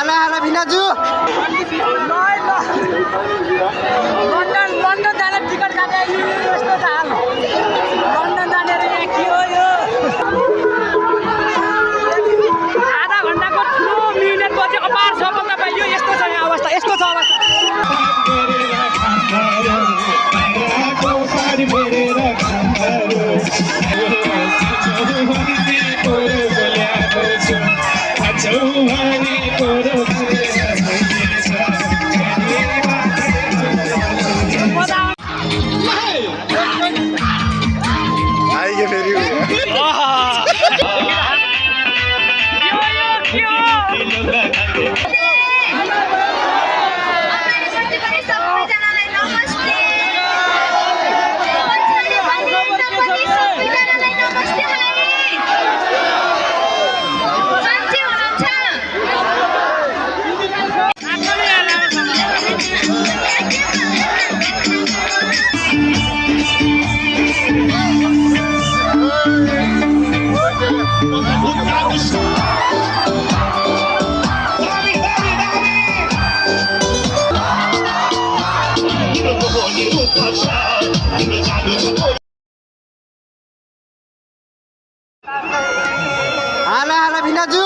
हाला हाला भिनाजु लन्डन जाने टिकट काटे यस्तो त हाल लन्डन जाने यहाँ के हो यो आधा घण्टाको ठुलो मिहिनेत पछि अपार सफलता पाइयो यस्तो छ यहाँ अवस्था यस्तो छ अवस्था आइगे फेरि हाला हाला भिनाजु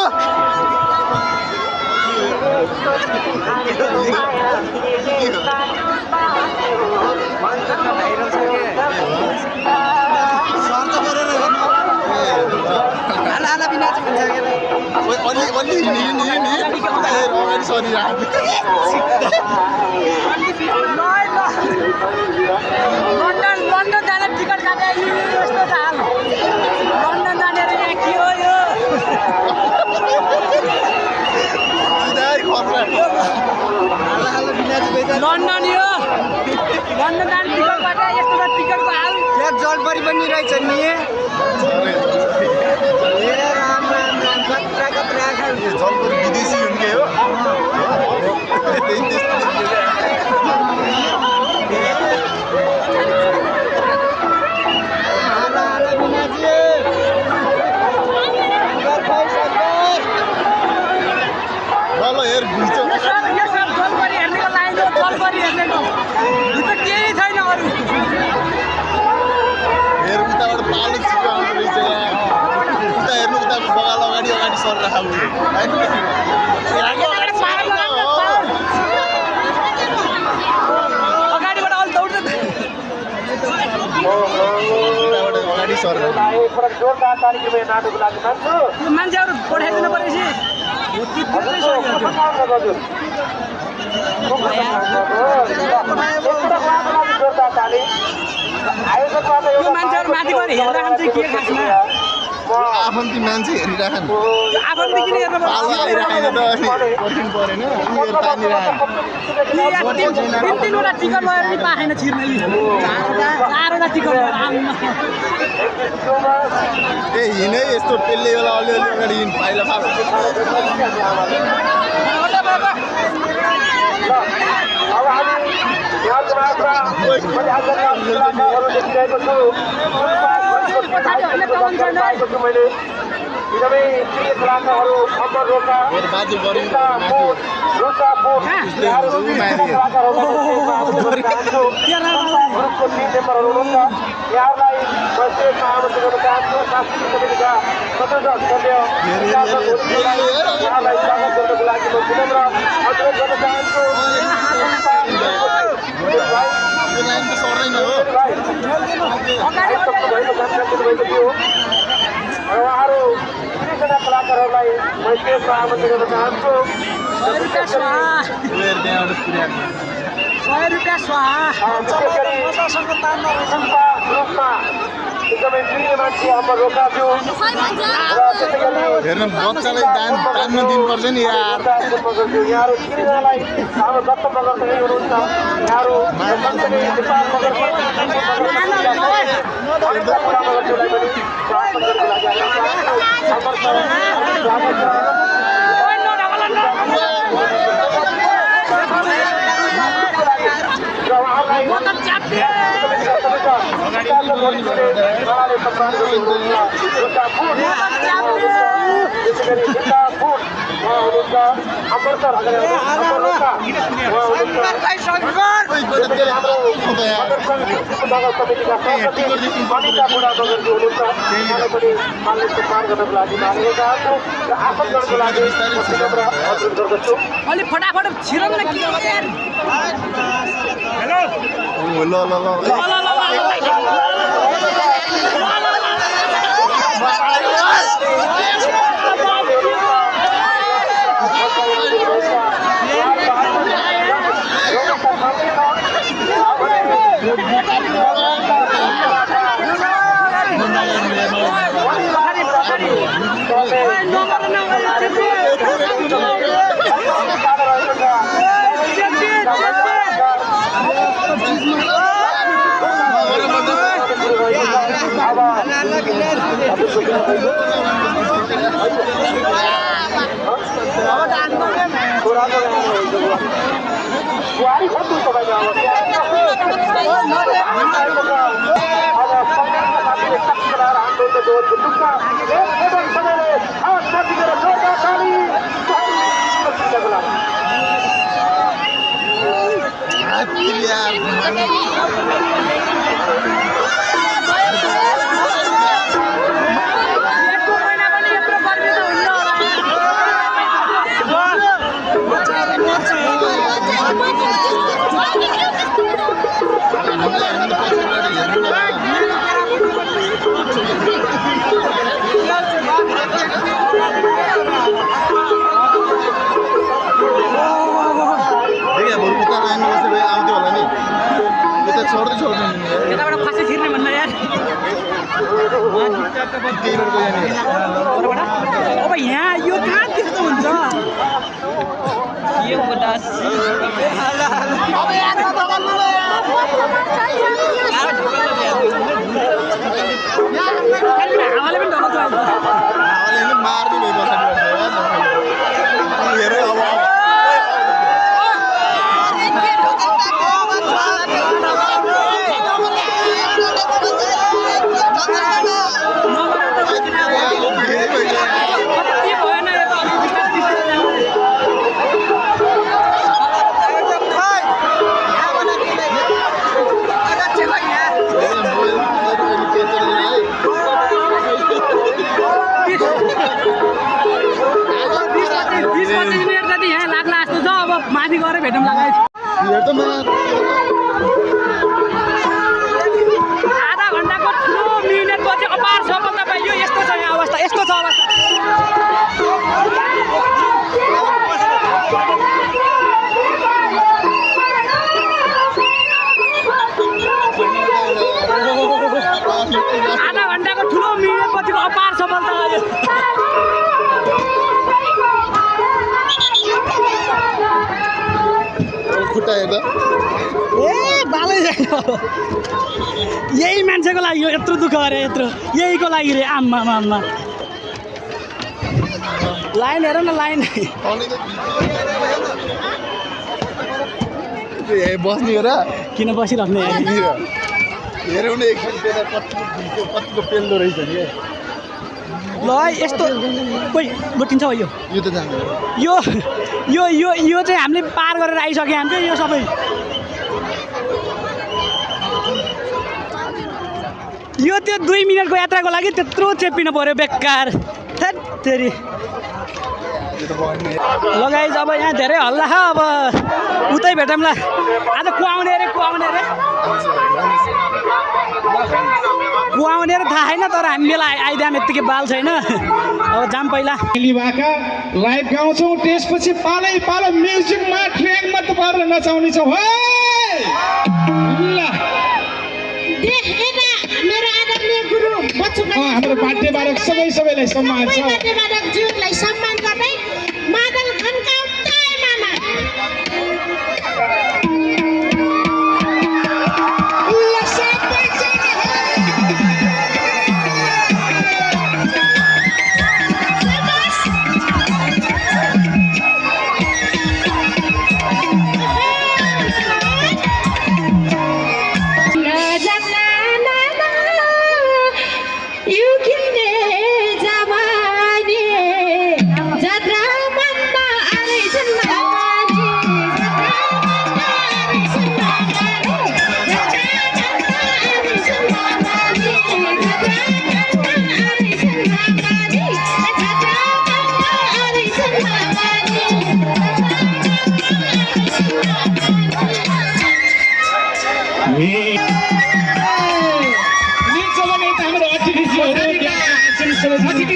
हाला हाला भिनाजु भन्छ लन्डन जाने टिकट काटे यस्तो त हाल लन्डन जाने यहाँ के हो यो लन्डन यो लन्डन जाने टिकट काटे यस्तो त टिकटको हाल यहाँ जलपरी पनि रहेछ नि ए राम राम राम कत्रा कत्रा जलपरी विदेशी हुन्के हो जलपरी हेर्नेको लाइन हो जलपरी हेर्नेको भित्र केही छैन अरू उताबाट पालो छिटो आउँदो रहेछ उता हेर्नु उता बगाल अगाडि अगाडि सरेर खाऊ अगाडिबाट अलि दौड्छ अगाडि सरेर मान्छेहरू पठाइदिनु परेपछि यो मान्छेहरू माथि गएर हेरिराख्नु चाहिँ के खासमा आफन्ती मान्छे हेरिराखन् आफन्ती किन हेर्नु आइराखेन त कठिन परेन तिनवटा टिकट लगेर नि पाएन छिर्न चारवटा टिकट लगेर ए हिँडै यस्तो पेल्ले बेला अलिअलि अगाडि हिँड पाइला कलाकारहरूलाई म स्टेजमा आमन्त्रण गर्न चाहन्छु। 100 रुपैयाँ स्वाहा। 100 रुपैयाँ स्वाहा। एकदमै प्रिय मान्छे हाम्रो रोकाज्यू र त्यसै गरी हेर्न बच्चालाई तान्न दिनुपर्छ नि यार। यहाँहरू चिनिनालाई हाम्रो दत्त मगर पनि हुनुहुन्छ। यहाँहरू नेपाल मगरको मगरज्यूलाई पनि स्वागत गर्नको लागि नगर समितिका सभापति अनिता बुढा बगरजी हुनुहुन्छ। उहाँलाई पनि मान्यता पार गर्नको लागि मानेको चाहन्छु र आसन गर्नको लागि विनम्र अनुरोध गर्दछु। अलि फटाफट छिरौँ न के हेलो ल ल ल अब यहाँ यो कहाँ त्यस्तो हुन्छ यो हावाले पनि ढल्छ माथि गएर भेटौँ लगाइ आधा घन्टाको ठुलो मिहिनेतपछि अपार सफलता पाइयो। यस्तो छ यहाँ अवस्था, यस्तो छ अवस्था। आधा घन्टाको ठुलो मिहिनेतपछिको अपार सफलता आयो। खुट्टा हेर्दा ए बालै यही मान्छेको लागि यत्रो दुःख गरे, यत्रो यहीको लागि रे। आम्मा आम्मा लाइन हेर न, लाइन बस्ने हो र किन बसिराख्ने हेरौँ न एकछिन कतिको पेल्दो रहेछ नि ल यस्तो कोही बुटिन्छ हो। यो त जान्दैन यो यो यो यो चाहिँ हामीले पार गरेर आइसक्यो हामीले यो सबै। यो त्यो 2 मिनटको यात्राको लागि त्यत्रो चेपिनु पर्यो बेकार। थेरी ल गाइज अब यहाँ धेरै हल्ला छ। अब उतै भेटौँला। आज कुहाउने रे कुहाउने रे थाहा छैन, तर हामी बेला आइदिएम यत्तिकै बाल छैन। अब जाम पहिला भाका लाइभ गाउँछौँ, त्यसपछि पालै पालो म्युजिकमा ट्रेनमा तपाईँहरूले नचाउने छौँ है। ल हाम्रो बाध्य बालक सबैलाई सम्मान छ। सम्मान गर्दै मादल खन्काउँदै मामा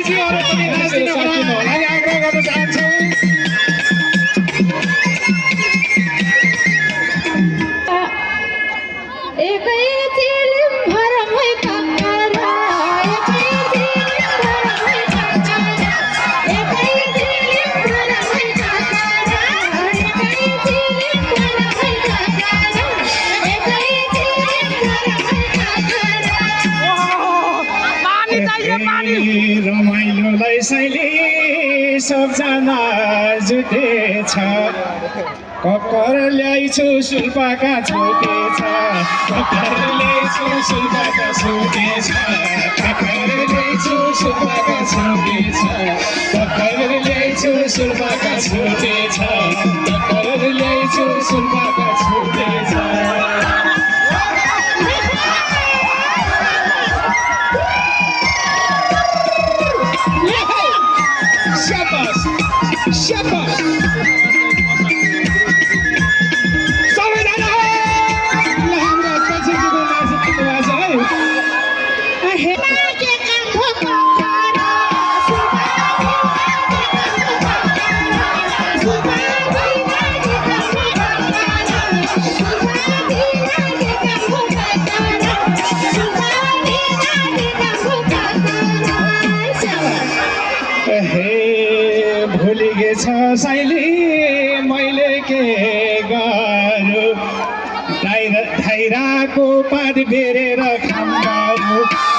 दिदीहरू पनि राजदिनको लागि आग्रह गर्न चाहन्छु। एकै चिलिम भरमै काकारा, एकै चिलिम भरमै काकारा, एकै चिलिम भरमै काकारा, एकै चिलिम भरमै काकारा, एकै चिलिम भरमै काकारा। पानी चाहिए पानी। रमाइलोलाई सैली सबजना जुटेछ, कक्कर ल्याइछु सुल्पाका छुटेछ, कक्कर ल्याइछु सुल्पाका छुटेछ, कक्कर ल्याइछु सुल्पाका छुटेछ, कक्कर ल्याइछु सुल्पाका छुटेछ, कक्कर ल्याइछु सुल्पाका छुटेछ। Shabash! Shabash! सबैजना ल हाम्रो पछिको नाचको आवाज है। लागेका भोकारा, सुबाबी लागेका भोकारा, सुबाबी लागेका भोकारा, सुबाबी लागेका भोकारा। हे भुलि गेछ साइली मैले के गरौँ, धाइराको पात बेरेर खान्दारू,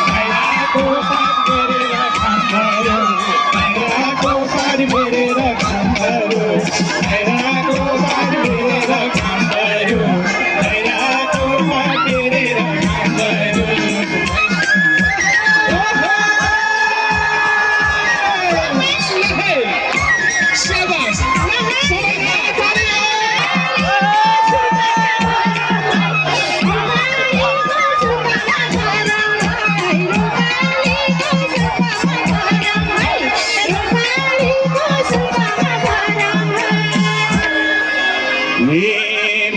धाइराको पात बेरेर खान्दारू, धाइराको पात बेरेर खान्दारू, धाइराको पात बेरेर खान्दारू, धाइराको पात बेरेर खान्दारू। Shabash!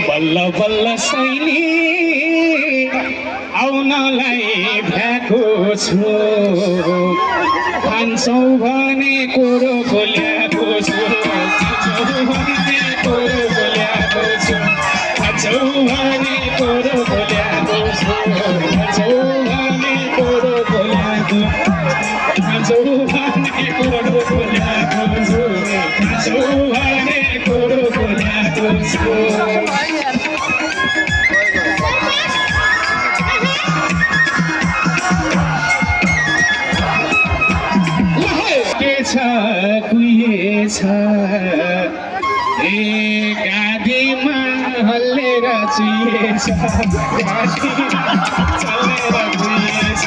बल्ल बल्ल सैनी आउनलाई भ्याएको छु, खान्छौ भने कुरोको ल्याएको छु, खान्छौ भने कुरोको ल्याएको छु, खान्छौ भने कुरोको ल्याएको छु, खान्छौ भने कुरोको ल्याएको, खान्छौ भने कुरोको ल्याएको छु, खान्छौ भने कुरोको ल्याएको छु। कुहिएछ ए गाडीमा हल्लेर चुहिएछ, गाडी चलेर कुहिएछ,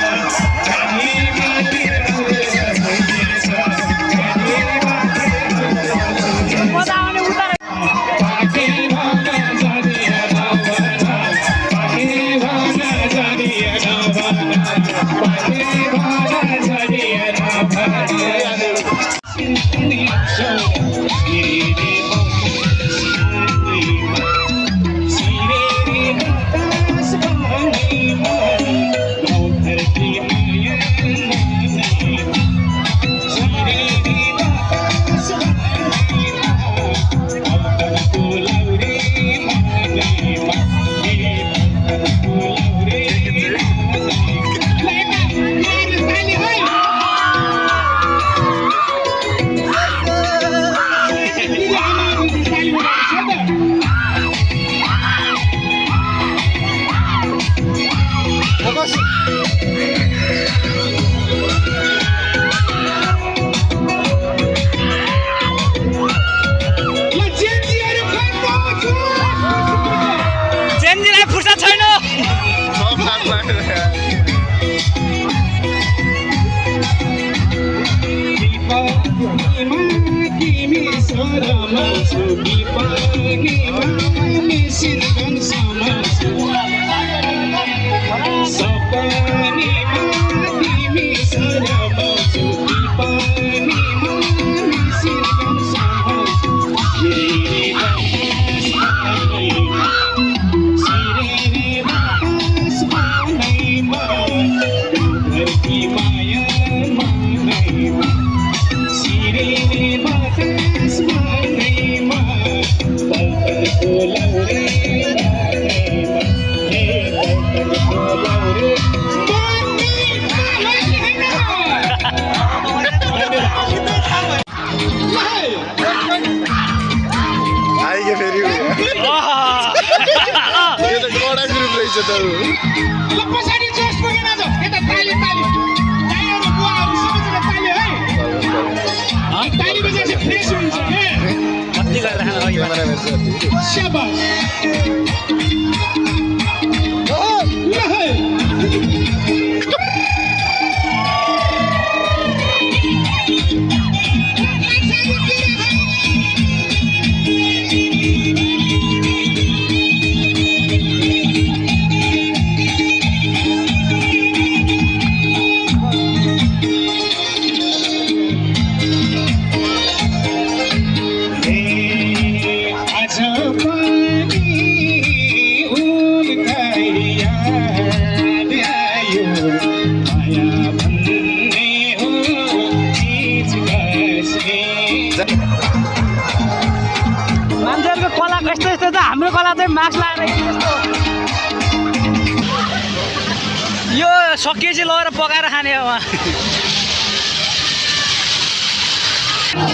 गाडीमा हल्लेर चुहिएछ, गाडीमा बजाउने उता पाके भन जानिए नभन, पाके भन जानिए नभन, पाके भन जानिए नभन। जेन्जीलाई फुर्सद छैन। Maia, त ल पछाडि जोस पुगेन जो यता ताली ताली दाइहरु बुवाहरु सबैजना ताली है ताली बजेपछि फ्रेस हुन्छ के कति गरेर खान अघि क्यामेराम्यान साथी शाबास ल है मान्छेहरूको कला यस्तो यस्तो त हाम्रो कला चाहिँ मास्क लगाएर यस्तो यो सकिएपछि लगेर पकाएर खाने हो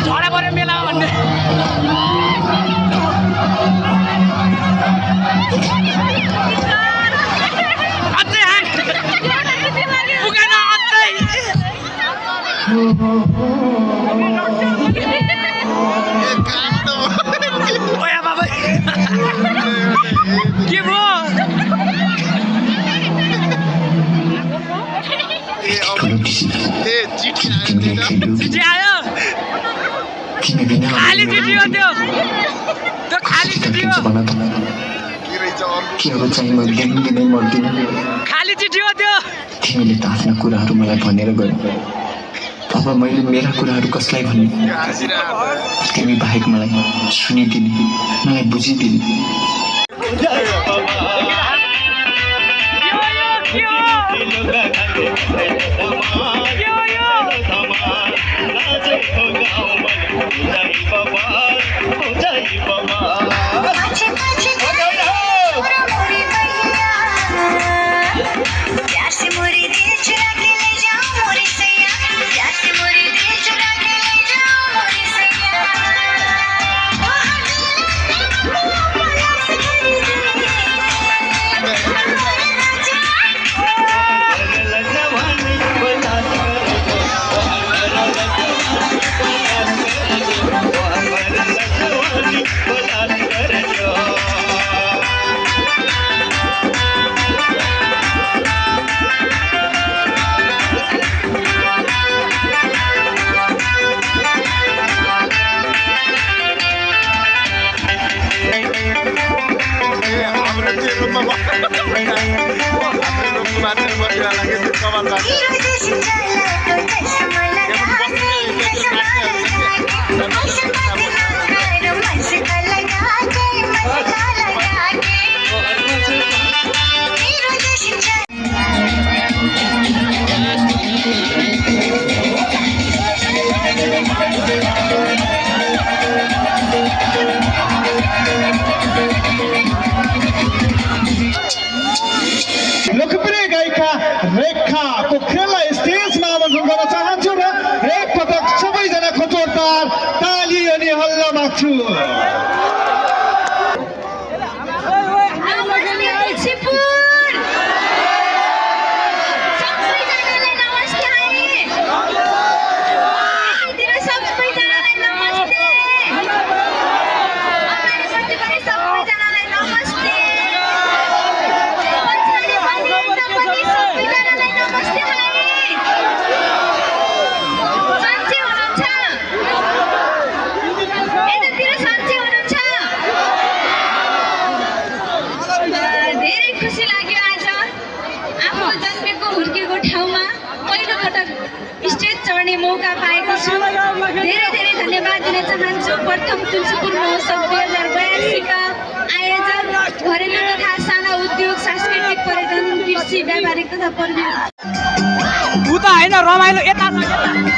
झडा पऱ्यो मेला भन्ने अझै पुगेन अझै ओया बाबा के ब्रो चिठी आयो खाली चिठी हो त्यो खाली चिठी हो खाली चिठी हो त्यो तिमीले त आफ्ना कुराहरू मलाई भनेर गयौ अब मैले मेरा कुराहरू कसलाई भन्ने तिमी बाहेक मलाई सुनिदिने मलाई बुझिदिने लोकप्रिय गायिका रेखा पोखरेललाई स्टेजमा आमन्त्रण गर्न चाहन्छु र एक पटक सबैजनाको जोरदार ताली अनि हल्ला माग्छु मौका पाएको छु धेरै धेरै धन्यवाद दिन चाहन्छु प्रथम तुलसीपुर महोत्सव 2082 का आयोजक घरेलु तथा साना उद्योग सांस्कृतिक पर्यटन कृषि व्यापारिक तथा पर्यटन उता हैन रमाइलो यता छ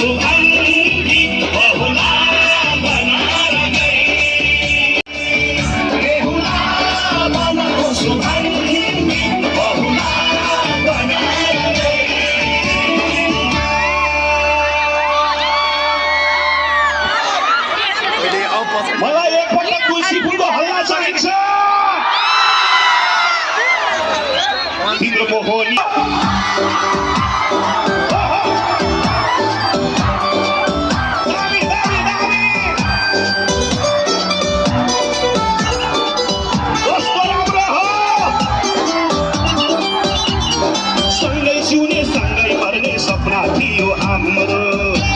सुगन्धी बहुला बनाएर गई बेहुला बनको सुगन्धी बहुला बनाएर गई मलाई एकपल्ट तुलसी फुलको हल्ला चाहिन्छ तिम्रो मोहनी दामी दामी दामी कस्तो राम्रो हो सँगै जिउने सँगै मर्ने सपना थियो हाम्रो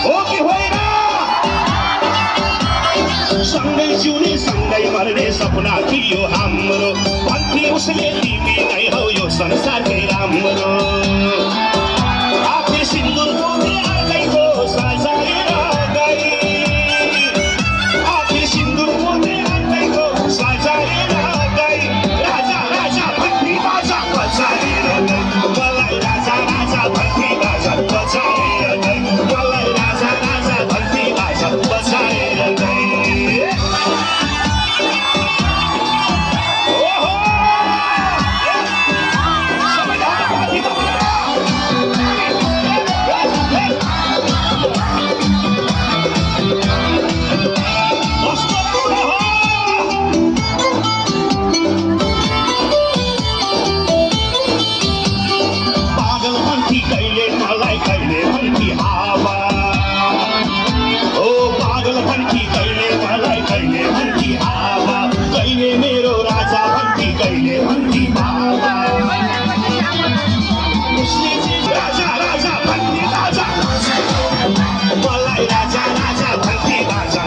हो कि होइन सँगै जिउने सँगै मर्ने सपना थियो हाम्रो भन्थे उसले तिमी नै हौ यो संसारकै राम्रो आफै सिन्दुर पोते अर्कैको सजाएर गई आफै सिन्दुर पोते अर्कैको सजाएर गई राजा राजा भन्थे बाजा बजाएर गई मलाई राजा राजा भन्थे बाजा बजाएर गई मलाई राजा राजा भन्थे बाजा बजाएर गई कहिले मेरो राजा भन्थे कहिले भन्थे बाबा उसले चाहिँ राजा राजा भन्थे राजा मलाई राजा राजा भन्थे राजा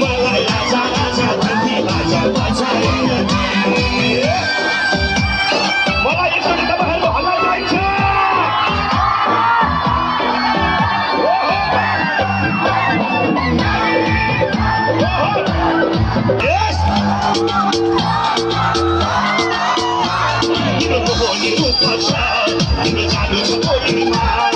मलाई राजा राजा भन्थे राजा बजाएर मलाई यसरी तपाईँहरूको हल्ला चाहिन्छ तिम्रो मोहनी रूप छ तिम्रो जादु छ